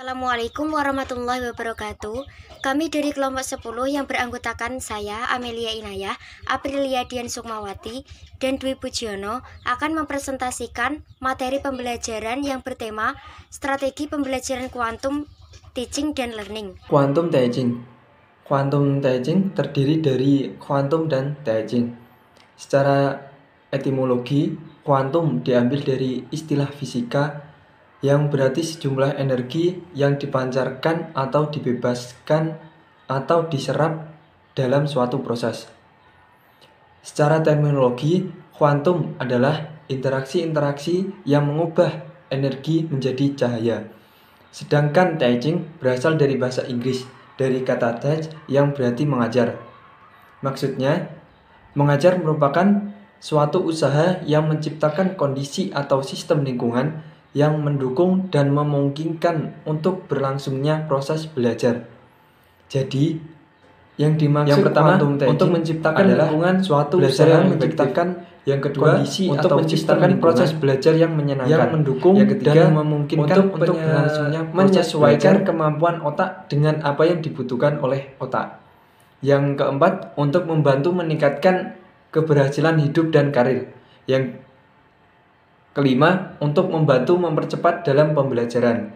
Assalamualaikum warahmatullahi wabarakatuh. Kami dari kelompok 10 yang beranggotakan saya, Amelia Inayah, Aprilia Dian Sukmawati, dan Dwi Pujiono akan mempresentasikan materi pembelajaran yang bertema Strategi Pembelajaran Kuantum, Teaching dan Learning. Quantum Teaching. Quantum Teaching terdiri dari quantum dan teaching. Secara etimologi, quantum diambil dari istilah fisika yang berarti sejumlah energi yang dipancarkan atau dibebaskan atau diserap dalam suatu proses. Secara terminologi, kuantum adalah interaksi-interaksi yang mengubah energi menjadi cahaya. Sedangkan teaching berasal dari bahasa Inggris, dari kata teach yang berarti mengajar. Maksudnya, mengajar merupakan suatu usaha yang menciptakan kondisi atau sistem lingkungan yang mendukung dan memungkinkan untuk berlangsungnya proses belajar. Jadi, yang dimaksud pertama untuk menciptakan lingkungan suatu usaha yang menciptakan, yang kedua kondisi untuk menciptakan proses belajar yang menyenangkan, yang mendukung, yang ketiga dan memungkinkan untuk berlangsungnya menyesuaikan kemampuan otak dengan apa yang dibutuhkan oleh otak. Yang keempat, untuk membantu meningkatkan keberhasilan hidup dan karir. Yang kelima, untuk membantu mempercepat dalam pembelajaran.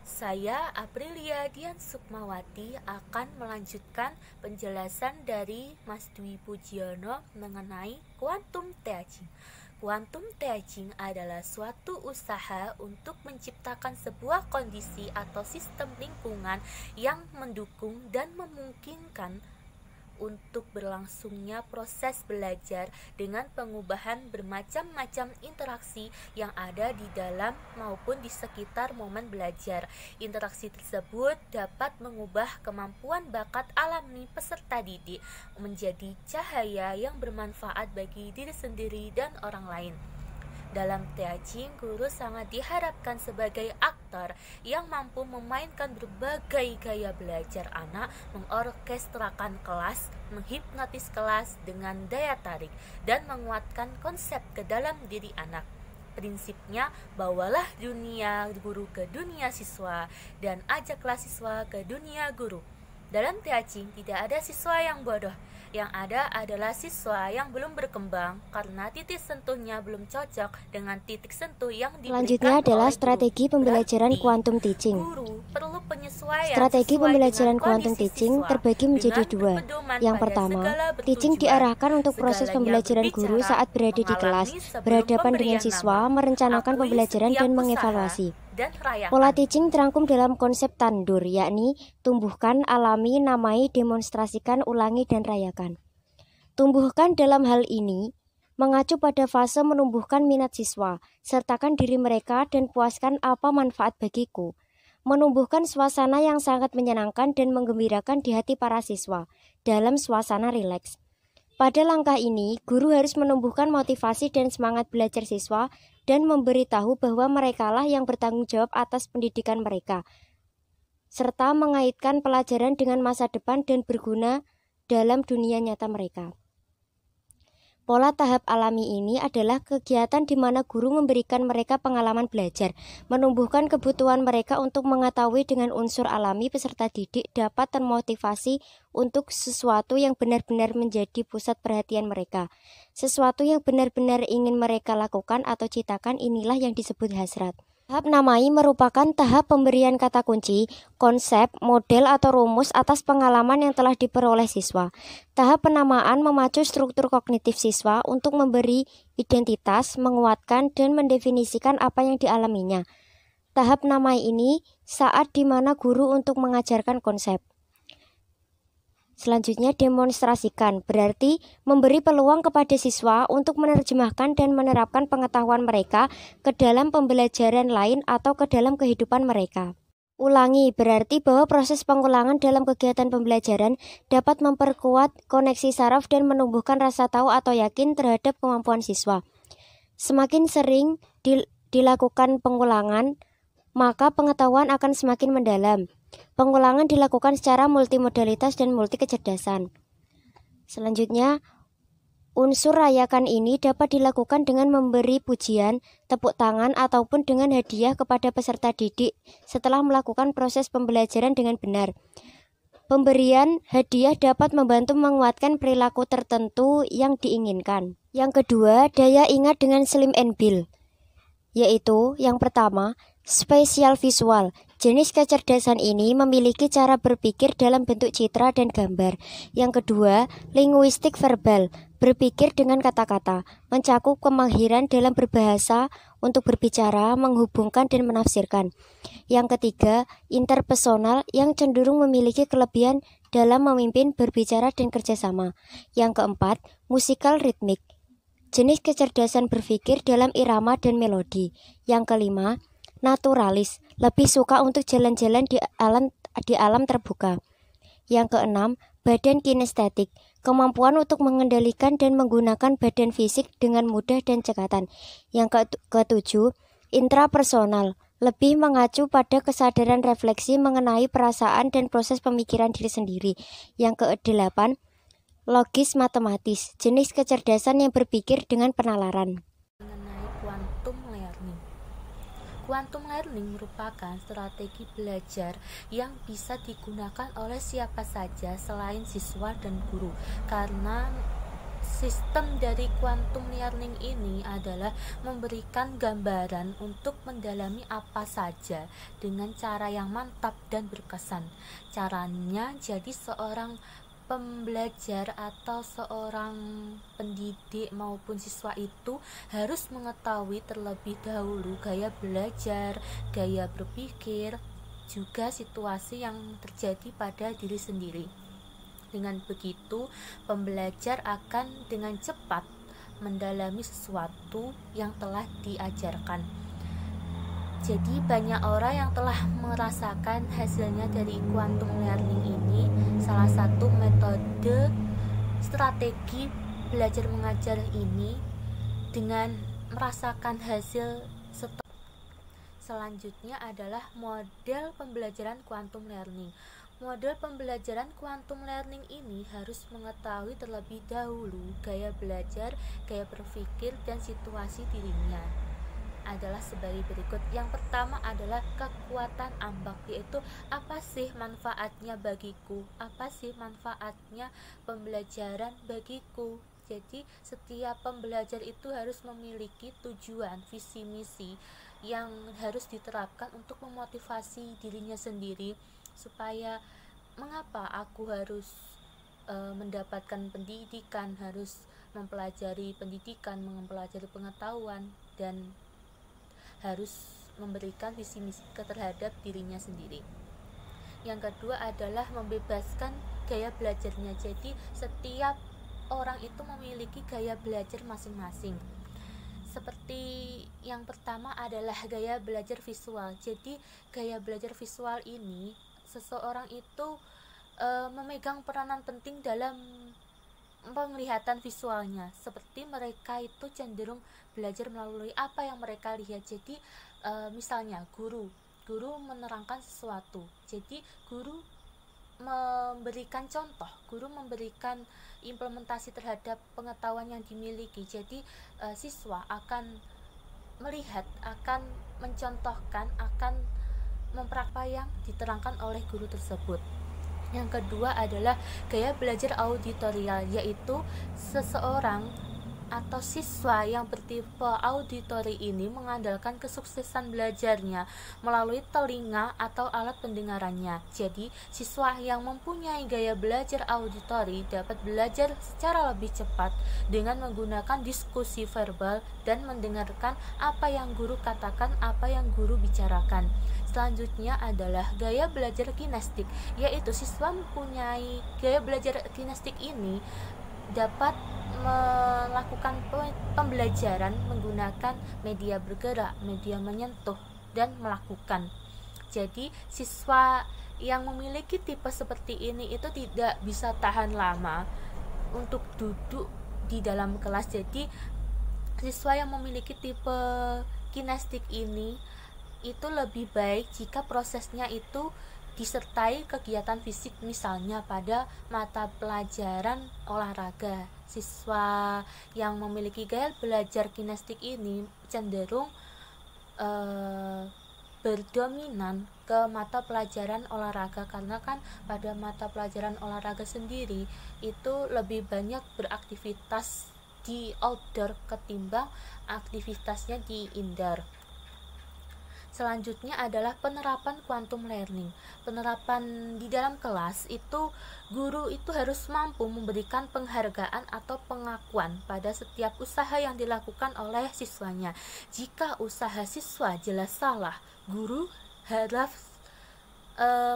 Saya, Aprilia Dian Sukmawati, akan melanjutkan penjelasan dari Mas Dwi Pujiono mengenai Quantum Teaching. Quantum Teaching adalah suatu usaha untuk menciptakan sebuah kondisi atau sistem lingkungan yang mendukung dan memungkinkan untuk berlangsungnya proses belajar dengan pengubahan bermacam-macam interaksi yang ada di dalam maupun di sekitar momen belajar. Interaksi tersebut dapat mengubah kemampuan bakat alami peserta didik menjadi cahaya yang bermanfaat bagi diri sendiri dan orang lain. Dalam teaching, guru sangat diharapkan sebagai aktor yang mampu memainkan berbagai gaya belajar anak, mengorkestrakan kelas, menghipnotis kelas dengan daya tarik, dan menguatkan konsep ke dalam diri anak. Prinsipnya, bawalah dunia guru ke dunia siswa, dan ajaklah siswa ke dunia guru. Dalam teaching, tidak ada siswa yang bodoh. Yang ada adalah siswa yang belum berkembang karena titik sentuhnya belum cocok dengan titik sentuh yang diberikan. Selanjutnya adalah strategi pembelajaran quantum teaching. Strategi pembelajaran quantum teaching terbagi menjadi dua. Yang pertama, teaching diarahkan untuk proses pembelajaran guru saat berada di kelas, berhadapan dengan siswa, merencanakan pembelajaran dan mengevaluasi. Pola teaching terangkum dalam konsep tandur, yakni tumbuhkan, alami, namai, demonstrasikan, ulangi, dan rayakan. Tumbuhkan dalam hal ini mengacu pada fase menumbuhkan minat siswa, sertakan diri mereka dan puaskan apa manfaat bagiku. Menumbuhkan suasana yang sangat menyenangkan dan menggembirakan di hati para siswa dalam suasana rileks. Pada langkah ini, guru harus menumbuhkan motivasi dan semangat belajar siswa dan memberitahu bahwa merekalah yang bertanggung jawab atas pendidikan mereka, serta mengaitkan pelajaran dengan masa depan dan berguna dalam dunia nyata mereka. Pola tahap alami ini adalah kegiatan di mana guru memberikan mereka pengalaman belajar, menumbuhkan kebutuhan mereka untuk mengetahui dengan unsur alami peserta didik dapat termotivasi untuk sesuatu yang benar-benar menjadi pusat perhatian mereka. Sesuatu yang benar-benar ingin mereka lakukan atau ciptakan inilah yang disebut hasrat. Tahap namai merupakan tahap pemberian kata kunci, konsep, model atau rumus atas pengalaman yang telah diperoleh siswa. Tahap penamaan memacu struktur kognitif siswa untuk memberi identitas, menguatkan, dan mendefinisikan apa yang dialaminya. Tahap namai ini saat di mana guru untuk mengajarkan konsep. Selanjutnya demonstrasikan, berarti memberi peluang kepada siswa untuk menerjemahkan dan menerapkan pengetahuan mereka ke dalam pembelajaran lain atau ke dalam kehidupan mereka. Ulangi, berarti bahwa proses pengulangan dalam kegiatan pembelajaran dapat memperkuat koneksi saraf dan menumbuhkan rasa tahu atau yakin terhadap kemampuan siswa. Semakin sering dilakukan pengulangan, maka pengetahuan akan semakin mendalam. Pengulangan dilakukan secara multimodalitas dan multi kecerdasan. Selanjutnya, Unsur rayakan ini dapat dilakukan dengan memberi pujian, tepuk tangan, ataupun dengan hadiah kepada peserta didik setelah melakukan proses pembelajaran dengan benar. Pemberian hadiah dapat membantu menguatkan perilaku tertentu yang diinginkan. Yang kedua, daya ingat dengan Slim and Bill, yaitu yang pertama, spasial visual. Jenis kecerdasan ini memiliki cara berpikir dalam bentuk citra dan gambar. Yang kedua, linguistik verbal, berpikir dengan kata-kata, mencakup kemahiran dalam berbahasa untuk berbicara, menghubungkan, dan menafsirkan. Yang ketiga, interpersonal yang cenderung memiliki kelebihan dalam memimpin, berbicara, dan kerjasama. Yang keempat, musikal ritmik, jenis kecerdasan berpikir dalam irama dan melodi. Yang kelima, naturalis, lebih suka untuk jalan-jalan di alam terbuka. Yang keenam, badan kinestetik, kemampuan untuk mengendalikan dan menggunakan badan fisik dengan mudah dan cekatan. Yang ketujuh, intrapersonal, lebih mengacu pada kesadaran refleksi mengenai perasaan dan proses pemikiran diri sendiri. Yang kedelapan, logis matematis, jenis kecerdasan yang berpikir dengan penalaran. Mengenai quantum learning. Quantum learning merupakan strategi belajar yang bisa digunakan oleh siapa saja selain siswa dan guru, karena sistem dari quantum learning ini adalah memberikan gambaran untuk mendalami apa saja dengan cara yang mantap dan berkesan. Caranya, jadi seorang pembelajar atau seorang pendidik maupun siswa itu harus mengetahui terlebih dahulu gaya belajar, gaya berpikir, juga situasi yang terjadi pada diri sendiri. Dengan begitu, pembelajar akan dengan cepat mendalami sesuatu yang telah diajarkan. Jadi banyak orang yang telah merasakan hasilnya dari quantum learning ini. Salah satu metode strategi belajar mengajar ini dengan merasakan hasil selanjutnya adalah model pembelajaran quantum learning. Model pembelajaran quantum learning ini harus mengetahui terlebih dahulu gaya belajar, gaya berpikir, dan situasi dirinya adalah sebagai berikut. Yang pertama adalah kekuatan ambak, yaitu apa sih manfaatnya bagiku, apa sih manfaatnya pembelajaran bagiku. Jadi setiap pembelajar itu harus memiliki tujuan, visi misi yang harus diterapkan untuk memotivasi dirinya sendiri, supaya mengapa aku harus mendapatkan pendidikan, harus mempelajari pendidikan, mempelajari pengetahuan, dan harus memberikan visi misi terhadap dirinya sendiri. Yang kedua adalah membebaskan gaya belajarnya. Jadi setiap orang itu memiliki gaya belajar masing-masing. Seperti yang pertama adalah gaya belajar visual. Jadi gaya belajar visual ini, seseorang itu memegang peranan penting dalam penglihatan visualnya. Seperti mereka itu cenderung belajar melalui apa yang mereka lihat. Jadi misalnya guru menerangkan sesuatu, jadi guru memberikan contoh, guru memberikan implementasi terhadap pengetahuan yang dimiliki. Jadi siswa akan melihat, akan mencontohkan, akan mempraktikkan yang diterangkan oleh guru tersebut. Yang kedua adalah gaya belajar auditorial, yaitu seseorang atau siswa yang bertipe auditory ini mengandalkan kesuksesan belajarnya melalui telinga atau alat pendengarannya. Jadi, siswa yang mempunyai gaya belajar auditory dapat belajar secara lebih cepat dengan menggunakan diskusi verbal dan mendengarkan apa yang guru katakan, apa yang guru bicarakan. Selanjutnya adalah gaya belajar kinestik, yaitu siswa mempunyai gaya belajar kinestik ini dapat melakukan pembelajaran menggunakan media bergerak, media menyentuh, dan melakukan. Jadi siswa yang memiliki tipe seperti ini itu tidak bisa tahan lama untuk duduk di dalam kelas. Jadi siswa yang memiliki tipe kinestik ini itu lebih baik jika prosesnya itu disertai kegiatan fisik, misalnya pada mata pelajaran olahraga. Siswa yang memiliki gaya belajar kinestetik ini cenderung berdominan ke mata pelajaran olahraga, karena kan pada mata pelajaran olahraga sendiri itu lebih banyak beraktivitas di outdoor ketimbang aktivitasnya di indoor. Selanjutnya adalah penerapan quantum learning. Penerapan di dalam kelas itu, guru itu harus mampu memberikan penghargaan atau pengakuan pada setiap usaha yang dilakukan oleh siswanya. Jika usaha siswa jelas salah, guru harus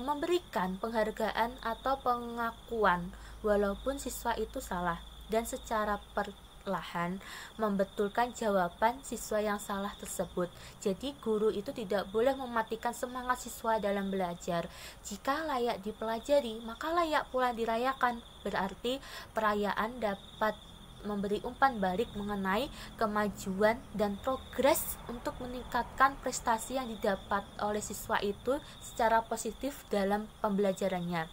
memberikan penghargaan atau pengakuan walaupun siswa itu salah, dan secara perlahan membetulkan jawaban siswa yang salah tersebut. Jadi guru itu tidak boleh mematikan semangat siswa dalam belajar. Jika layak dipelajari, maka layak pula dirayakan. Berarti perayaan dapat memberi umpan balik mengenai kemajuan dan progres untuk meningkatkan prestasi yang didapat oleh siswa itu secara positif dalam pembelajarannya.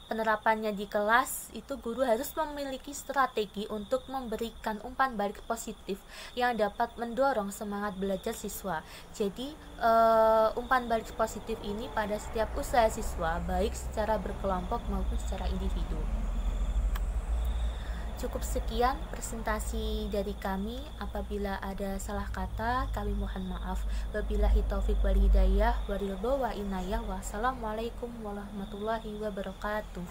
Penerapannya di kelas itu, guru harus memiliki strategi untuk memberikan umpan balik positif yang dapat mendorong semangat belajar siswa. Jadi umpan balik positif ini pada setiap usaha siswa, baik secara berkelompok maupun secara individu. Cukup sekian presentasi dari kami. Apabila ada salah kata, kami mohon maaf. Wabillahi taufik wal hidayah, waridho wa inayah. Wassalamualaikum warahmatullahi wabarakatuh.